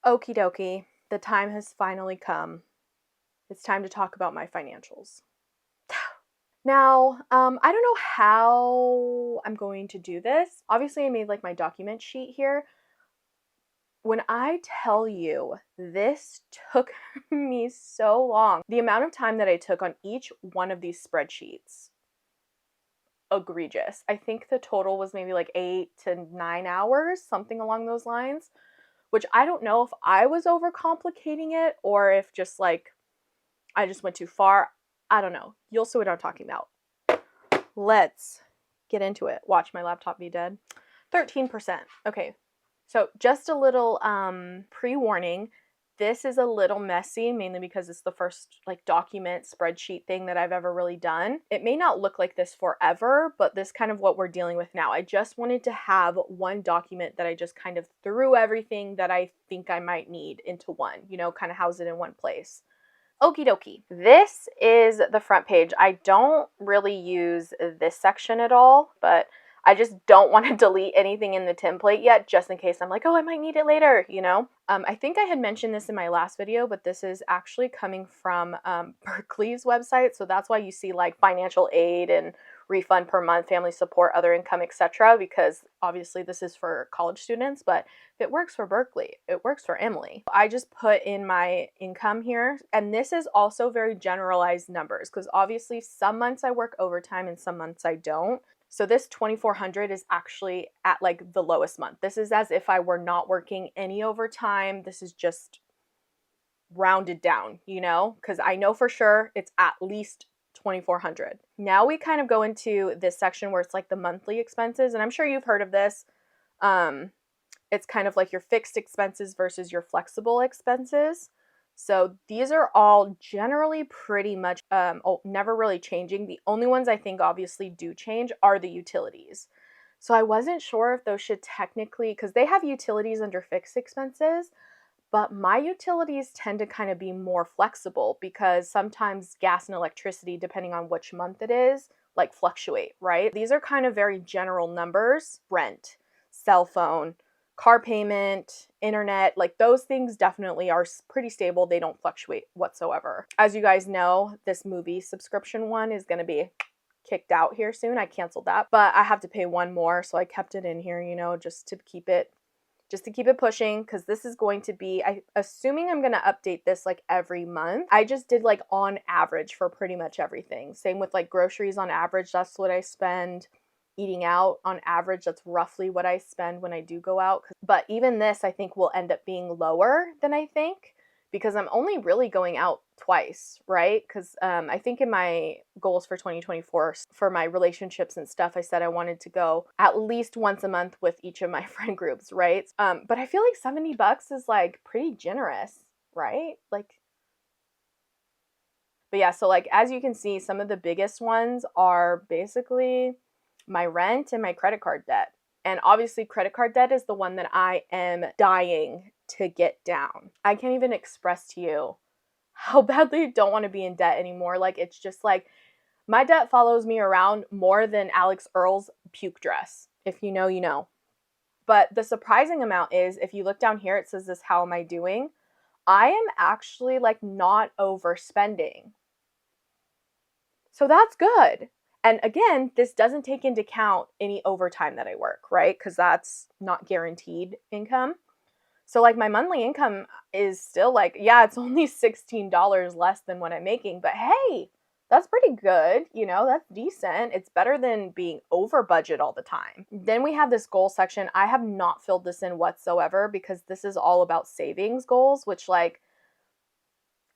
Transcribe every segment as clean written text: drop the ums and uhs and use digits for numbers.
Okie dokie, the time has finally come. It's time to talk about my financials. Now, I don't know how I'm going to do this. Obviously, I made like my document sheet here. When I tell you this took me so long, the amount of time that I took on each one of these spreadsheets, egregious. I think the total was maybe like 8 to 9 hours, something along those lines, which I don't know if I was overcomplicating it or if just like I just went too far. I don't know. You'll see what I'm talking about. Let's get into it. Watch my laptop be dead. 13%. Okay. So just a little pre-warning. This is a little messy, mainly because it's the first like document spreadsheet thing that I've ever really done. It may not look like this forever, but this kind of what we're dealing with now. I just wanted to have one document that I just kind of threw everything that I think I might need into one, kind of house it in one place. Okie dokie. This is the front page. I don't really use this section at all, but I just don't want to delete anything in the template yet, just in case I'm like, oh, I might need it later, I think I had mentioned this in my last video, but this is actually coming from Berkeley's website, so that's why you see like financial aid and refund per month, family support, other income, etc., because obviously this is for college students, but if it works for Berkeley, it works for Emily. I just put in my income here, and this is also very generalized numbers because obviously some months I work overtime and some months I don't. So this 2,400 is actually at like the lowest month. This is as if I were not working any overtime. This is just rounded down, because I know for sure it's at least 2,400. Now we kind of go into this section where it's like the monthly expenses, and I'm sure you've heard of this. It's kind of like your fixed expenses versus your flexible expenses. So these are all generally pretty much never really changing. The only ones I think obviously do change are the utilities. So I wasn't sure if those should technically, because they have utilities under fixed expenses, but my utilities tend to kind of be more flexible because sometimes gas and electricity, depending on which month it is, like fluctuate, right? These are kind of very general numbers. Rent, cell phone, car payment, internet, like those things definitely are pretty stable. They don't fluctuate whatsoever. As you guys know, this movie subscription one is going to be kicked out here soon. I canceled that, but I have to pay one more, so I kept it in here, just to keep it pushing, because this is going to be, assuming I'm going to update this like every month. I just did like on average for pretty much everything. Same with like groceries on average, that's what I spend. Eating out on average, that's roughly what I spend when I do go out. But even this, I think, will end up being lower than I think, because I'm only really going out twice, right? Because I think in my goals for 2024 for my relationships and stuff, I said I wanted to go at least once a month with each of my friend groups, right? But I feel like $70 is like pretty generous, right? But yeah, so like as you can see, some of the biggest ones are basically my rent and my credit card debt. And obviously credit card debt is the one that I am dying to get down. I can't even express to you how badly I don't want to be in debt anymore. Like, it's just like my debt follows me around more than Alex Earl's puke dress. If you know, you know. But the surprising amount is, if you look down here, it says this, how am I doing? I am actually like not overspending. So that's good. And again, this doesn't take into account any overtime that I work, right? Because that's not guaranteed income. So like my monthly income is still like, yeah, it's only $16 less than what I'm making, but hey, that's pretty good, that's decent. It's better than being over budget all the time. Then we have this goal section. I have not filled this in whatsoever because this is all about savings goals, which like,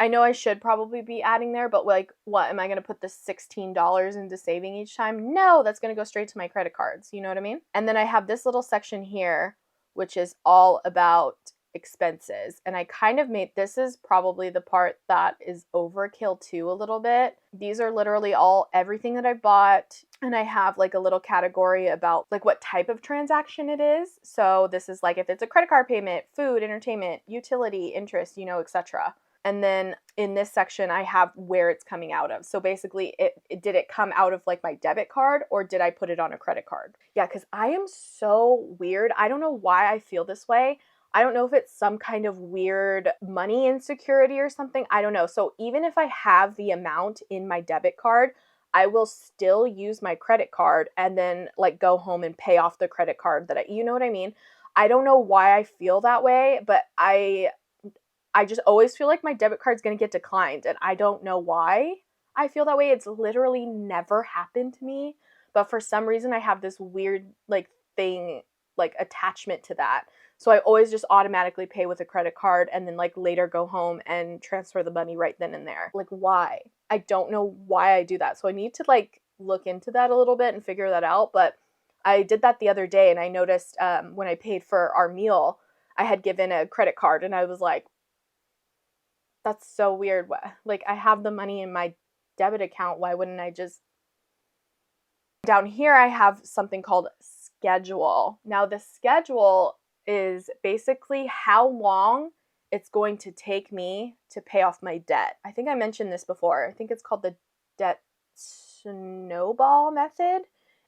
I know I should probably be adding there, but like, what, am I going to put this $16 into saving each time? No, that's going to go straight to my credit cards. You know what I mean? And then I have this little section here, which is all about expenses. And I kind of made, this is probably the part that is overkill too a little bit. These are literally everything that I bought. And I have like a little category about like what type of transaction it is. So this is like if it's a credit card payment, food, entertainment, utility, interest, etc. And then in this section, I have where it's coming out of. So basically, did it come out of like my debit card or did I put it on a credit card? Yeah, because I am so weird. I don't know why I feel this way. I don't know if it's some kind of weird money insecurity or something. I don't know. So even if I have the amount in my debit card, I will still use my credit card and then like go home and pay off the credit card you know what I mean? I don't know why I feel that way, but I just always feel like my debit card's going to get declined, and I don't know why I feel that way. It's literally never happened to me, but for some reason I have this weird like thing, like attachment to that. So I always just automatically pay with a credit card and then like later go home and transfer the money right then and there. Like why? I don't know why I do that. So I need to like look into that a little bit and figure that out, but I did that the other day and I noticed when I paid for our meal, I had given a credit card and I was like, that's so weird. Like, I have the money in my debit account. Why wouldn't I just... Down here, I have something called schedule. Now, the schedule is basically how long it's going to take me to pay off my debt. I think I mentioned this before. I think it's called the debt snowball method,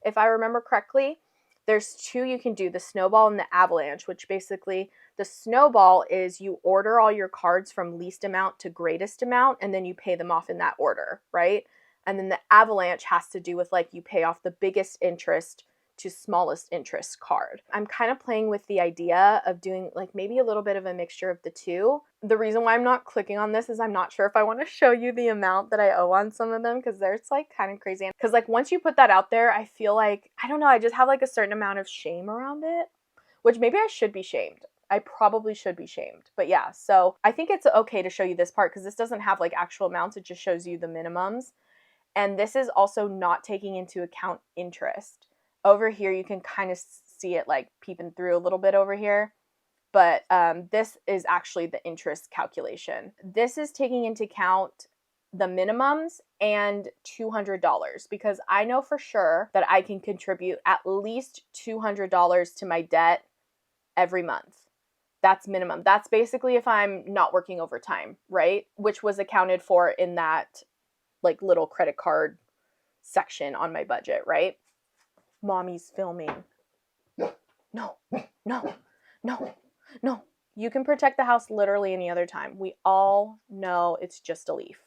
if I remember correctly. There's two you can do, the snowball and the avalanche, which basically the snowball is you order all your cards from least amount to greatest amount, and then you pay them off in that order, right? And then the avalanche has to do with like you pay off the biggest interest to smallest interest card. I'm kind of playing with the idea of doing like maybe a little bit of a mixture of the two. The reason why I'm not clicking on this is I'm not sure if I want to show you the amount that I owe on some of them, because there's like kind of crazy. Because like once you put that out there, I feel like, I don't know, I just have like a certain amount of shame around it, which maybe I should be shamed. I probably should be shamed. But yeah, so I think it's okay to show you this part because this doesn't have like actual amounts. It just shows you the minimums. And this is also not taking into account interest. Over here, you can kind of see it like peeping through a little bit over here. But this is actually the interest calculation. This is taking into account the minimums and $200 because I know for sure that I can contribute at least $200 to my debt every month. That's minimum. That's basically if I'm not working overtime, right? Which was accounted for in that like little credit card section on my budget, right? Mommy's filming. No, no, no, no. You can protect the house literally any other time. We all know it's just a leaf.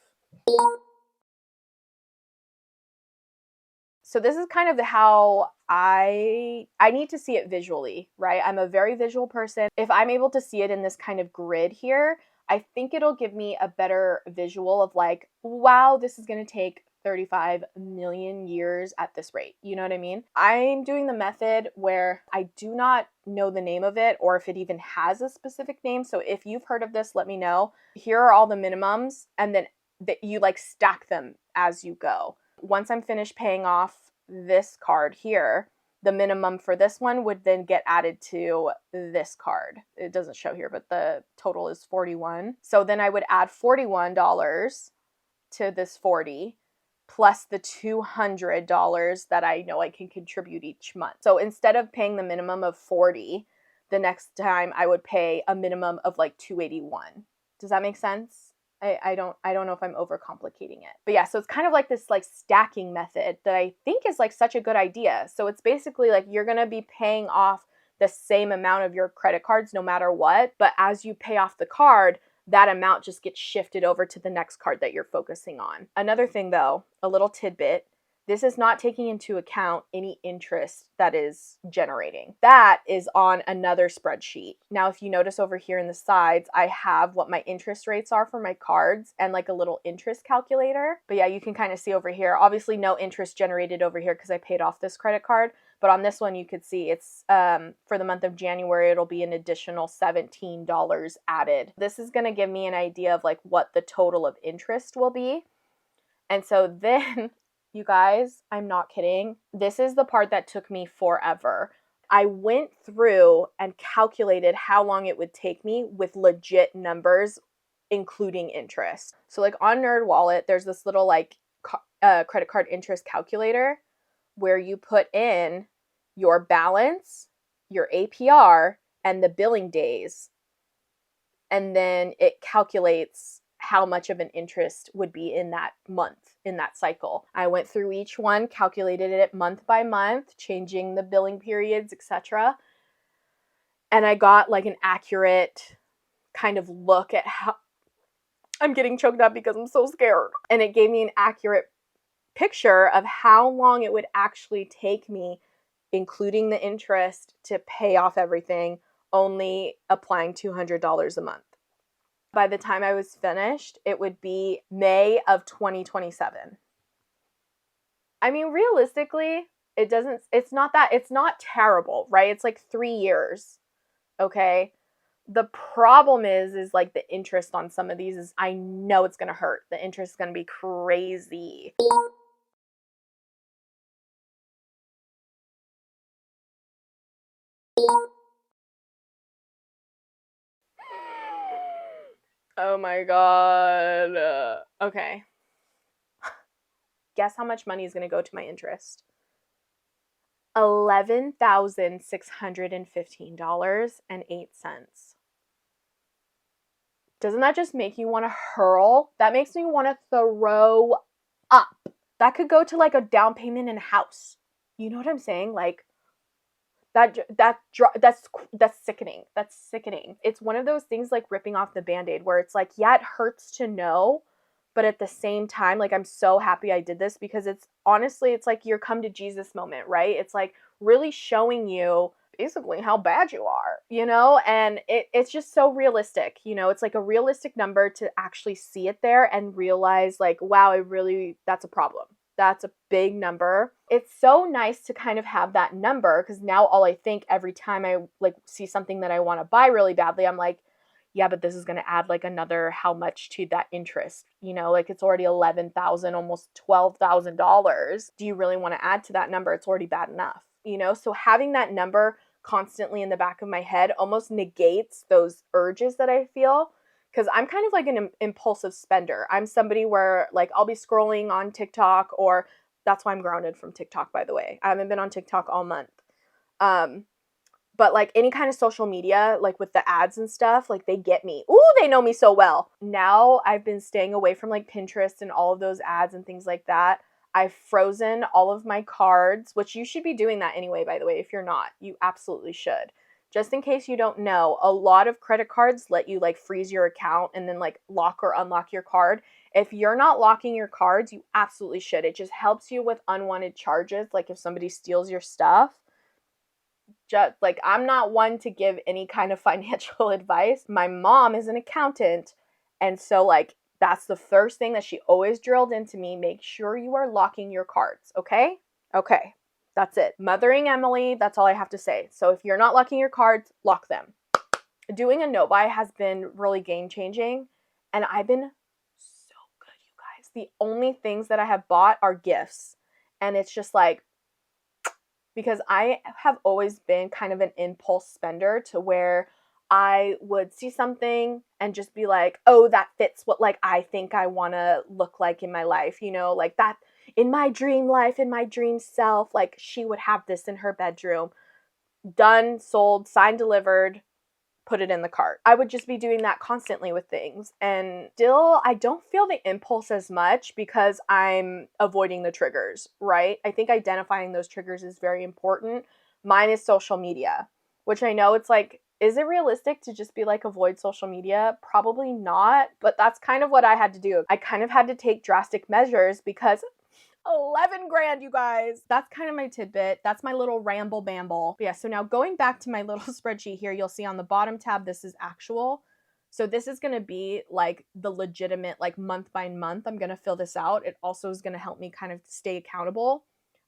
So this is kind of how I need to see it visually, right? I'm a very visual person. If I'm able to see it in this kind of grid here, I think it'll give me a better visual of like, wow, this is going to take 35 million years at this rate. You know what I mean? I'm doing the method where I do not know the name of it or if it even has a specific name. So if you've heard of this, let me know. Here are all the minimums and then that you like stack them as you go. Once I'm finished paying off this card here, the minimum for this one would then get added to this card. It doesn't show here, but the total is 41. So then I would add $41 to this 40 plus the $200 that I know I can contribute each month. So instead of paying the minimum of 40, the next time I would pay a minimum of like 281. Does that make sense? I don't know if I'm overcomplicating it. But yeah, so it's kind of like this like stacking method that I think is like such a good idea. So it's basically like you're going to be paying off the same amount of your credit cards no matter what, but as you pay off the card, that amount just gets shifted over to the next card that you're focusing on. Another thing though, a little tidbit, this is not taking into account any interest that is generating. That is on another spreadsheet. Now, if you notice over here in the sides, I have what my interest rates are for my cards and like a little interest calculator. But yeah, you can kind of see over here, obviously no interest generated over here because I paid off this credit card. But on this one, you could see it's for the month of January, it'll be an additional $17 added. This is going to give me an idea of like what the total of interest will be. And so then, you guys, I'm not kidding. This is the part that took me forever. I went through and calculated how long it would take me with legit numbers, including interest. So like on NerdWallet, there's this little like credit card interest calculator where you put in your balance, your APR, and the billing days. And then it calculates how much of an interest would be in that month, in that cycle. I went through each one, calculated it month by month, changing the billing periods, etc. And I got like an accurate kind of look at how, I'm getting choked up because I'm so scared. And it gave me an accurate picture of how long it would actually take me, including the interest, to pay off everything, only applying $200 a month. By the time I was finished, it would be May of 2027. I mean, realistically, it's not terrible, right? It's like 3 years, okay? The problem is like the interest on some of these is, I know it's going to hurt. The interest is going to be crazy. Oh my God. Okay. Guess how much money is going to go to my interest? $11,615.08. Doesn't that just make you want to hurl? That makes me want to throw up. That could go to like a down payment in a house. You know what I'm saying? Like that's sickening. That's sickening. It's one of those things like ripping off the Band-Aid where it's like, yeah, it hurts to know, but at the same time, like, I'm so happy I did this because it's honestly, it's like your come to Jesus moment, right? It's like really showing you basically how bad you are, you know? And it's just so realistic, you know? It's like a realistic number to actually see it there and realize like, wow, that's a problem. That's a big number. It's so nice to kind of have that number because now all I think every time I like see something that I want to buy really badly, I'm like, yeah, but this is going to add like another how much to that interest, you know, like it's already $11,000, almost $12,000. Do you really want to add to that number? It's already bad enough, you know? So having that number constantly in the back of my head almost negates those urges that I feel, because I'm kind of like an impulsive spender. I'm somebody where like I'll be scrolling on TikTok, or that's why I'm grounded from TikTok, by the way. I haven't been on TikTok all month. But like any kind of social media, like with the ads and stuff, like they get me. Ooh, they know me so well. Now I've been staying away from like Pinterest and all of those ads and things like that. I've frozen all of my cards, which you should be doing that anyway, by the way. If you're not, you absolutely should. Just in case you don't know, a lot of credit cards let you like freeze your account and then like lock or unlock your card. If you're not locking your cards, you absolutely should. It just helps you with unwanted charges, like if somebody steals your stuff. Just like, I'm not one to give any kind of financial advice. My mom is an accountant, and so like that's the first thing that she always drilled into me. Make sure you are locking your cards, okay? Okay, that's it. Mothering Emily, that's all I have to say. So if you're not locking your cards, lock them. Doing a no buy has been really game changing, and I've been so good, you guys. The only things that I have bought are gifts, and it's just like, because I have always been kind of an impulse spender to where I would see something and just be like, oh, that fits what like I think I want to look like in my life, you know, like that in my dream life, in my dream self, like she would have this in her bedroom. Done, sold, signed, delivered, put it in the cart. I would just be doing that constantly with things. And still, I don't feel the impulse as much because I'm avoiding the triggers, right? I think identifying those triggers is very important. Mine is social media, which I know it's like, is it realistic to just be like avoid social media? Probably not, but that's kind of what I had to do. I kind of had to take drastic measures because 11 grand, you guys. That's kind of my tidbit. That's my little ramble bamble. But yeah, so now going back to my little spreadsheet here, you'll see on the bottom tab, this is actual. So this is going to be like the legitimate, like month by month, I'm going to fill this out. It also is going to help me kind of stay accountable,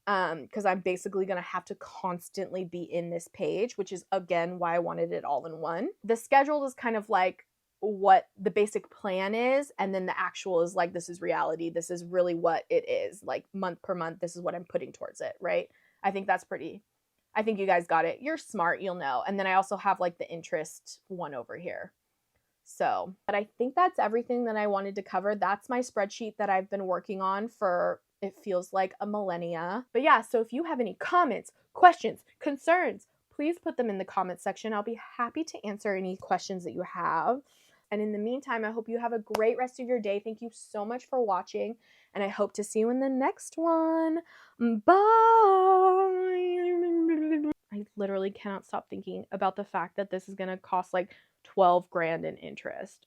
because I'm basically going to have to constantly be in this page, which is again why I wanted it all in one. The schedule is kind of like what the basic plan is, and then the actual is like, this is reality, this is really what it is, like month per month, this is what I'm putting towards it, right? I think you guys got it. You're smart, you'll know. And then I also have like the interest one over here. So, but I think that's everything that I wanted to cover. That's my spreadsheet that I've been working on for, it feels like a millennia. But yeah, so if you have any comments, questions, concerns, please put them in the comment section. I'll be happy to answer any questions that you have. And in the meantime, I hope you have a great rest of your day. Thank you so much for watching, and I hope to see you in the next one. Bye. I literally cannot stop thinking about the fact that this is going to cost like 12 grand in interest.